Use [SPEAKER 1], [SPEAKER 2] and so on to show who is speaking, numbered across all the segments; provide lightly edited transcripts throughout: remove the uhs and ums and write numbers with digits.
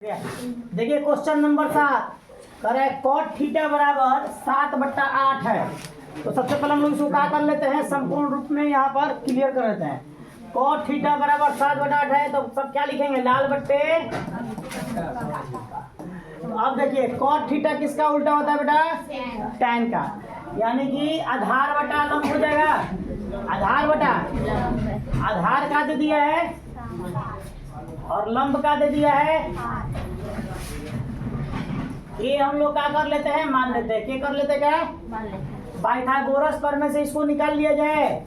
[SPEAKER 1] देखिए question number 7 करें cot theta बराबर 7/8 है। तो सबसे पहले हम लोग इसको क्या कर लेते हैं, संपूर्ण रूप में यहाँ पर क्लियर कर लेते हैं। कॉट थीटा बराबर 7/8 है तो सब क्या लिखेंगे, लाल बट्टे। तो अब देखिए कॉट थीटा किसका उल्टा होता है बेटा, टैन का, यानी कि आधार बटा लंब हो जाएगा। आधार का दे दिया है और लंब का दे दिया है। ये हम लोग क्या कर लेते हैं, मान लेते हैं। क्या कर लेते हैं, क्या पाइथागोरस पर में से इसको निकाल लिया जाए।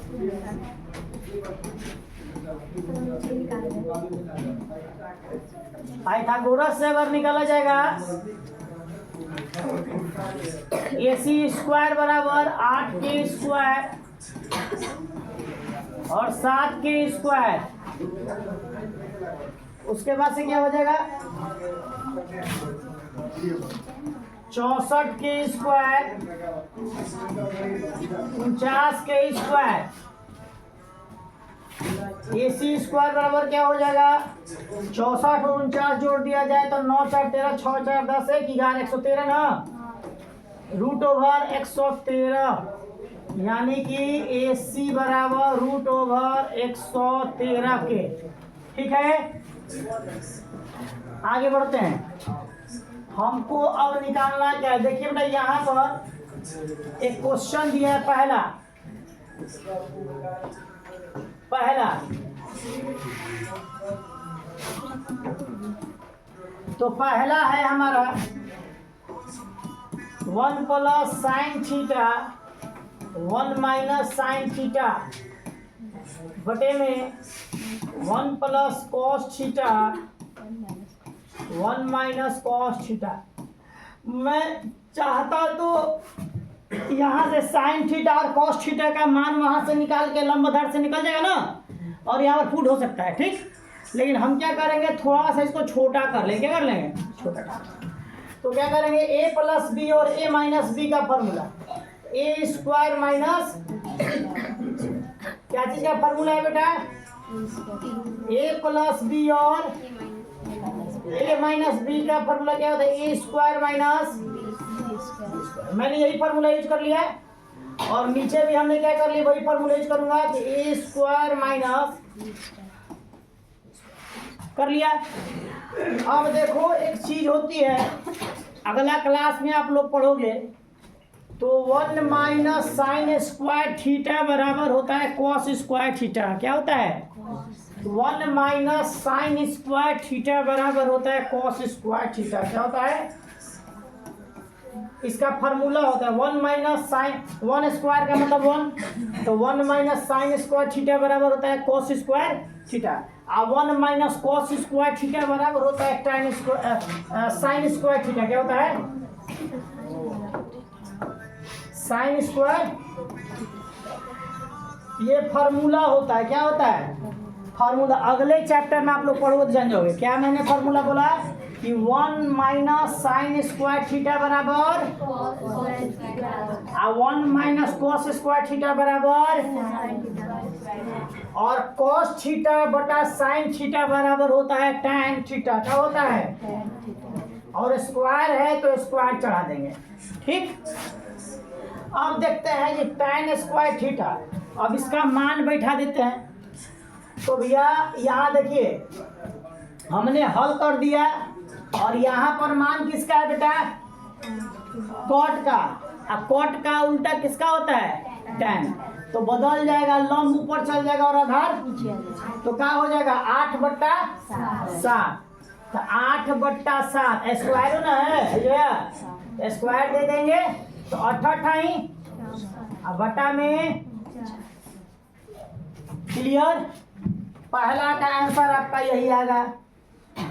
[SPEAKER 1] पाइथागोरस से अगर निकाला जाएगा AC² बराबर 8K² और 7K²। उसके बाद से क्या हो जाएगा, 64K², 49K²। AC² बराबर क्या हो जाएगा, 64 और 49 जोड़ दिया जाए तो 9 4 13, 6 4 10, 1 11 113 ना, √113, यानी कि AC बराबर √113 के। ठीक है, आगे बढ़ते हैं। हमको अब निकालना क्या है, देखिए बेटा यहाँ पर एक क्वेश्चन दिया है। पहला तो पहला है हमारा 1 + sin थीटा 1 - sin थीटा बटे में 1 + cos थीटा 1 - cos थीटा। मैं चाहता तो यहाँ से sin थीटा और cos थीटा का मान वहां से निकाल के लंब आधार से निकल जाएगा ना, और यहाँ पर पुट हो सकता है। ठीक, लेकिन हम क्या करेंगे, थोड़ा सा इसको छोटा कर लेंगे। क्या कर लेंगे, छोटा कर। तो क्या करेंगे, A + B और A - B का फॉर्मूला, A² माइनस क्या चीज का फॉर्मूला है बेटा, A + B और A - B का फॉर्मूला क्या होता है, A² - मैंने यही फॉर्मूला यूज कर लिया है। और नीचे भी हमने क्या कर लिया, वही फॉर्मूला यूज करूंगा कि A² कर लिया। अब देखो एक चीज होती है, अगला क्लास में आप लोग पढ़ोगे तो 1 - sin² थीटा बराबर होता है cos² थीटा। क्या होता है, 1 - sin² थीटा बराबर होता है cos² थीटा। क्या होता है, इसका फार्मूला होता है 1 - sin, 1² का मतलब 1, तो 1 - sin² थीटा बराबर होता है cos² थीटा। अब 1 - cos² थीटा बराबर होता है sin² थीटा। क्या होता है, sin²। ये फार्मूला होता है। क्या होता है, फार्मूला। अगले चैप्टर में आप लोग पढ़ोगे तो जान जाओगे। क्या मैंने फार्मूला बोला कि 1 - sin² थीटा बराबर 1 - cos² थीटा बराबर, और cos थीटा बटा sin थीटा बराबर होता है tan थीटा। क्या होता है, और स्क्वायर है तो स्क्वायर चढ़ा देंगे। ठीक, अब देखते हैं कि tan² थीटा। अब इसका मान बैठा देते हैं। तो भैया यहाँ देखिए हमने हल कर दिया, और यहाँ पर मान किसका है बेटा, कॉट का। अब कॉट का उल्टा किसका होता है, tan। तो बदल जाएगा, लंब ऊपर चल जाएगा और आधार, तो क्या हो जाएगा 8/7। तो 8/7 स्क्वायर ना है भैया, स्क्वायर दे देंगे तो 8 ही, अब बटा में। क्लियर, पहला का आंसर आपका यही आएगा।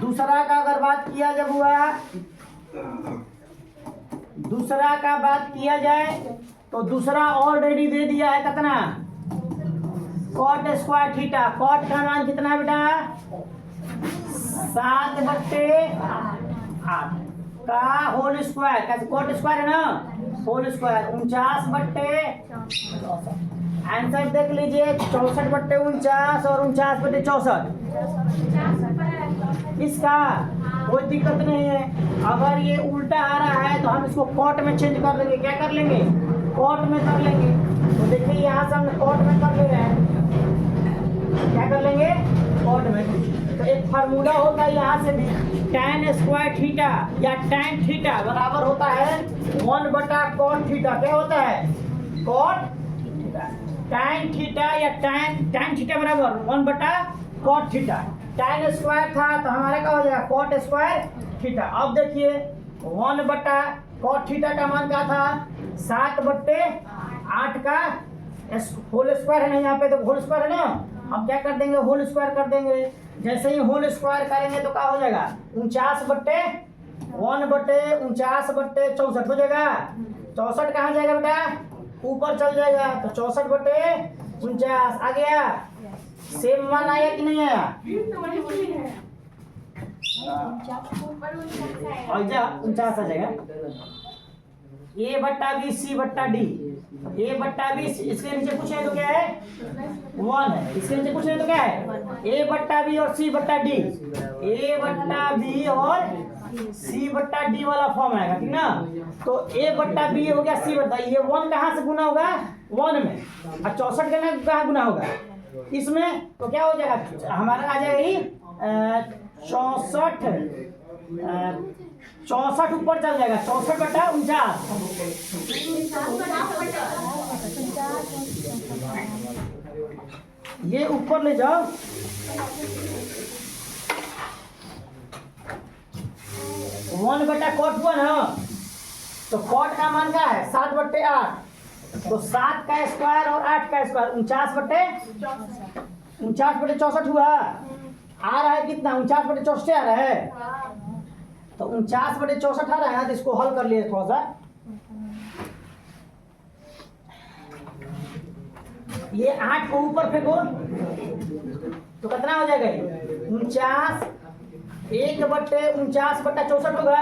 [SPEAKER 1] दूसरा का अगर बात किया जब हुआ, दूसरा का बात किया जाए तो दूसरा ऑलरेडी दे दिया है कितना, cot² थीटा। कॉट का मान कितना बेटा, 7/8 का होल स्क्वायर। कैसे, cot² है ना, होल स्क्वायर 49/64। आंसर देख लीजिए, 64/49 और 49/64 इसका कोई दिक्कत नहीं है। अगर ये उल्टा आ रहा है तो हम इसको कॉट में चेंज कर देंगे। क्या कर लेंगे? कॉट में कर लेंगे। तो देखिए यहाँ से हम कॉट में कर ले रहे हैं। क्या कर लेंगे? कॉट में। तो एक फार्मूला होता है यहाँ से भी, tan स्क्वायर थीटा या tan थीटा बराबर होता है 1/cot थीटा। क्या होता है? cot theta. tan थीटा या tan थीटा बराबर 1/cot थीटा। tan स्क्वायर था तो हमारा क्या हो जाएगा? cot square theta. अब देखिए 1/cot थीटा का मान क्या था? 7/8 का होल स्क्वायर है ना, यहाँ पे तो होल स्क्वायर है ना। हम क्या कर देंगे? होल स्क्वायर कर देंगे। जैसे ही होल स्क्वायर करेंगे तो क्या हो जाएगा? 49/1/49/64 हो जाएगा। 64 कहाँ जाएगा बेटा? ऊपर चल जाएगा। तो 64/49 आ गया। सेम मान आया कि नहीं आया? और जा 49 आ जाएगा। A/B C/D। A/B इसके नीचे कुछ है तो क्या है? 1 है। इसके नीचे कुछ है तो क्या है? A/B और C/D। A/B और C/D वाला फॉर्म आएगा, ठीक ना। तो A/B हो गया C/D। ये 1 कहाँ से गुना होगा? 1 में। और 64 का कहाँ गुना होगा? इसमें। तो क्या हो जाएगा? हमारा आ जाएगा ही 64 ऊपर चल जाएगा। 64/49। ये ऊपर ले जाओ। 1/cot हुआ ना। तो cot का मान क्या है? 7/8। तो 7 का स्क्वायर और 8 का स्क्वायर 49/64 हुआ। आ रहा है कितना? 49/64 आ रहा है। तो 49/64 आ रहा है। तो इसको हल कर लिए थोड़ा सा। ये 8 को ऊपर फेंको तो कितना हो जाएगा? 49 1/49/64 होगा।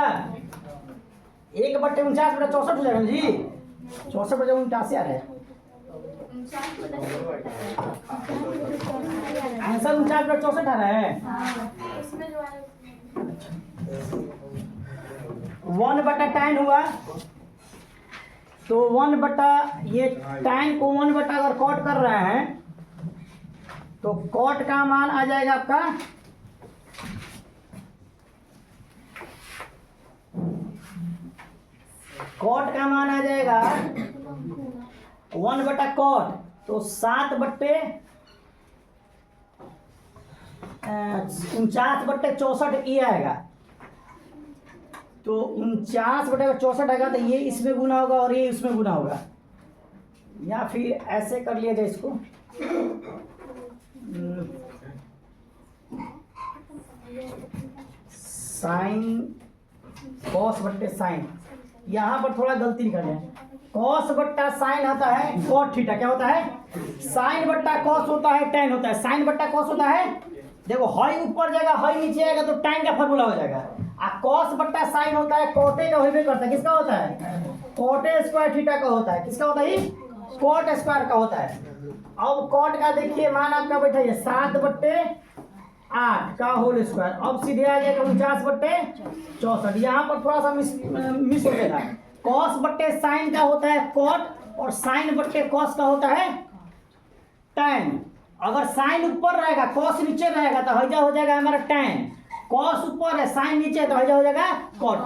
[SPEAKER 1] 1/49/64 हो जाएगा जी। 64/49 आ रहा है। आंसर 49/64 आ रहा है। 1/tan हुआ। तो 1/ ये tan को 1/ अगर cot कर रहा है तो cot का मान आ जाएगा आपका cot का मान आ जाएगा 1/cot। तो 49/64 ये आएगा। तो 49/64 आएगा। तो ये इसमें गुना होगा और ये इसमें गुना होगा। या फिर ऐसे कर लिया जाए इसको। Sign cos/sin। यहाँ पर थोड़ा गलती निकल जाए। cos/sin होता है cot थीटा। क्या होता है? sin/cos होता है tan होता है। sin/cos होता है, देखो हाई ऊपर जाएगा हाई नीचे आएगा तो tan का फॉर्मूला हो जाएगा। cos/sin होता है कोटे का होबे करता है। किसका होता है? कोटे स्क्वायर थीटा का होता है। किसका होता है? cot स्क्वायर का होता है। अब cot का देखिए मान आपका बैठा है 7/8 का होल स्क्वायर। अब सीधे आ जाएगा 49/64। यहाँ पर थोड़ा सा मिस हो जाएगा। cos/sin का होता है cot और sin/cos का होता है tan। अगर sin ऊपर रहेगा cos नीचे रहेगा तो हैजा हो जाएगा हमारा tan। cos ऊपर है sin नीचे तो हैजा हो जाएगा cot।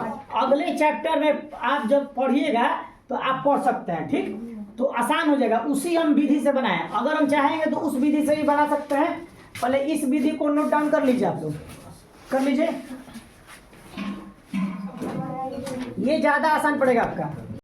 [SPEAKER 1] अगले चैप्टर में आप जब पढ़िएगा तो आप पढ़ सकते हैं, ठीक। तो आसान हो जाएगा। उसी हम विधि से बनाएं। अगर हम चाहेंगे तो उस विधि से भी बना सकते हैं। पहले इस विधि को नोट डाउन कर लीजिए। आप लोग कर लीजिए। ये ज्यादा आसान पड़ेगा आपका।